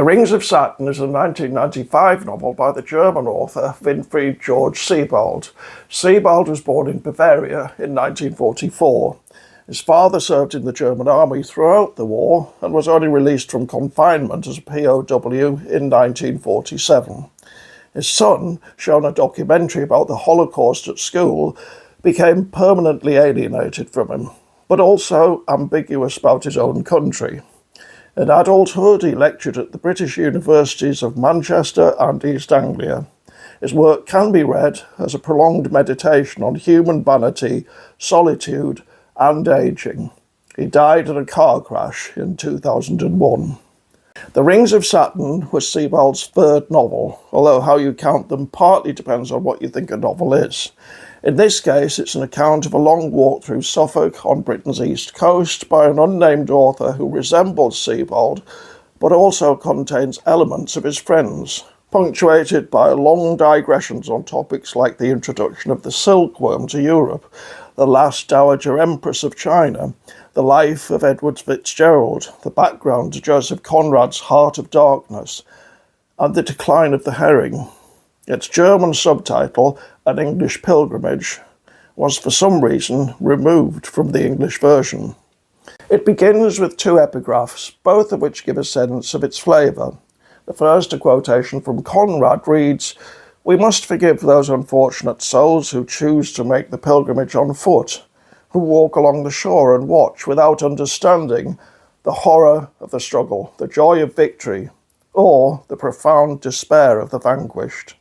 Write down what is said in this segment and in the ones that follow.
The Rings of Saturn is a 1995 novel by the German author Winfried Georg Sebald. Sebald was born in Bavaria in 1944. His father served in the German army throughout the war and was only released from confinement as a POW in 1947. His son, shown a documentary about the Holocaust at school, became permanently alienated from him, but also ambiguous about his own country. In adulthood, he lectured at the British universities of Manchester and East Anglia. His work can be read as a prolonged meditation on human vanity, solitude, and ageing. He died in a car crash in 2001. The Rings of Saturn was Sebald's third novel, although how you count them partly depends on what you think a novel is. In this case, it's an account of a long walk through Suffolk on Britain's east coast by an unnamed author who resembles Sebald, but also contains elements of his friends, punctuated by long digressions on topics like the introduction of the silkworm to Europe, the last Dowager Empress of China, the life of Edward Fitzgerald, the background to Joseph Conrad's Heart of Darkness, and the decline of the herring. Its German subtitle, An English Pilgrimage, was for some reason removed from the English version. It begins with two epigraphs, both of which give a sense of its flavour. The first, a quotation from Conrad, reads, "We must forgive those unfortunate souls who choose to make the pilgrimage on foot, who walk along the shore and watch without understanding the horror of the struggle, the joy of victory, or the profound despair of the vanquished."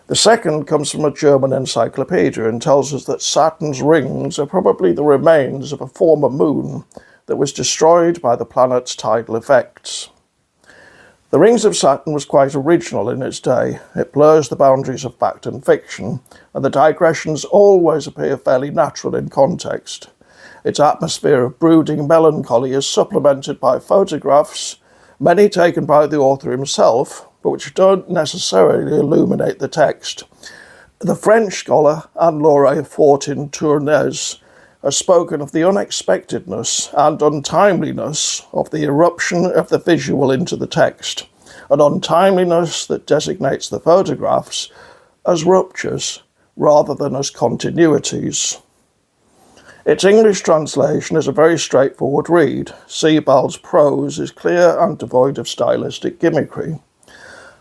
The second comes from a German encyclopedia and tells us that Saturn's rings are probably the remains of a former moon that was destroyed by the planet's tidal effects. The Rings of Saturn was quite original in its day. It blurs the boundaries of fact and fiction, and the digressions always appear fairly natural in context. Its atmosphere of brooding melancholy is supplemented by photographs, many taken by the author himself, but which don't necessarily illuminate the text. The French scholar Anne-Laure Fortin-Tournez has spoken of the unexpectedness and untimeliness of the eruption of the visual into the text, an untimeliness that designates the photographs as ruptures rather than as continuities. Its English translation is a very straightforward read. Sebald's prose is clear and devoid of stylistic gimmickry.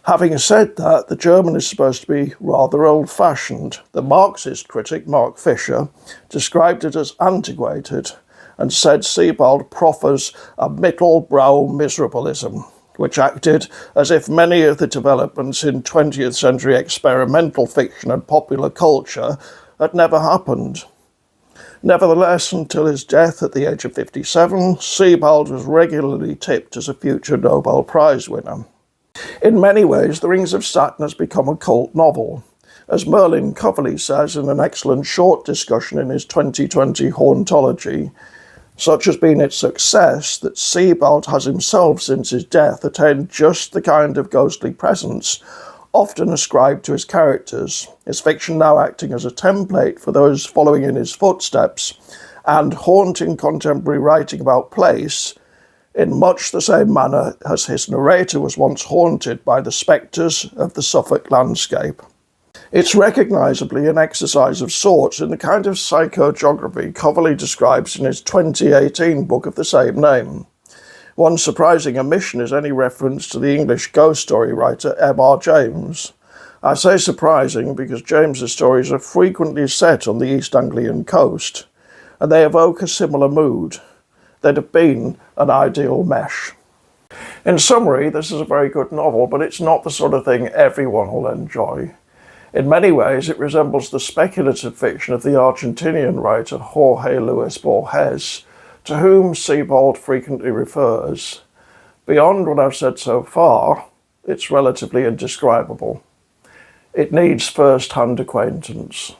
Having said that, the German is supposed to be rather old-fashioned. The Marxist critic Mark Fisher described it as antiquated and said Sebald proffers a mittelbrow miserableism, which acted as if many of the developments in 20th century experimental fiction and popular culture had never happened. Nevertheless, until his death at the age of 57, Sebald was regularly tipped as a future Nobel Prize winner. In many ways, The Rings of Saturn has become a cult novel. As Merlin Coverley says in an excellent short discussion in his 2020 Hauntology, such has been its success that Sebald has himself since his death attained just the kind of ghostly presence often ascribed to his characters, his fiction now acting as a template for those following in his footsteps, and haunting contemporary writing about place in much the same manner as his narrator was once haunted by the spectres of the Suffolk landscape. It's recognisably an exercise of sorts in the kind of psychogeography Coverley describes in his 2018 book of the same name. One surprising omission is any reference to the English ghost story writer M.R. James. I say surprising because James's stories are frequently set on the East Anglian coast, and they evoke a similar mood. They'd have been an ideal mesh. In summary, this is a very good novel, but it's not the sort of thing everyone will enjoy. In many ways, it resembles the speculative fiction of the Argentinian writer Jorge Luis Borges, to whom Sebald frequently refers. Beyond what I've said so far, it's relatively indescribable. It needs first-hand acquaintance.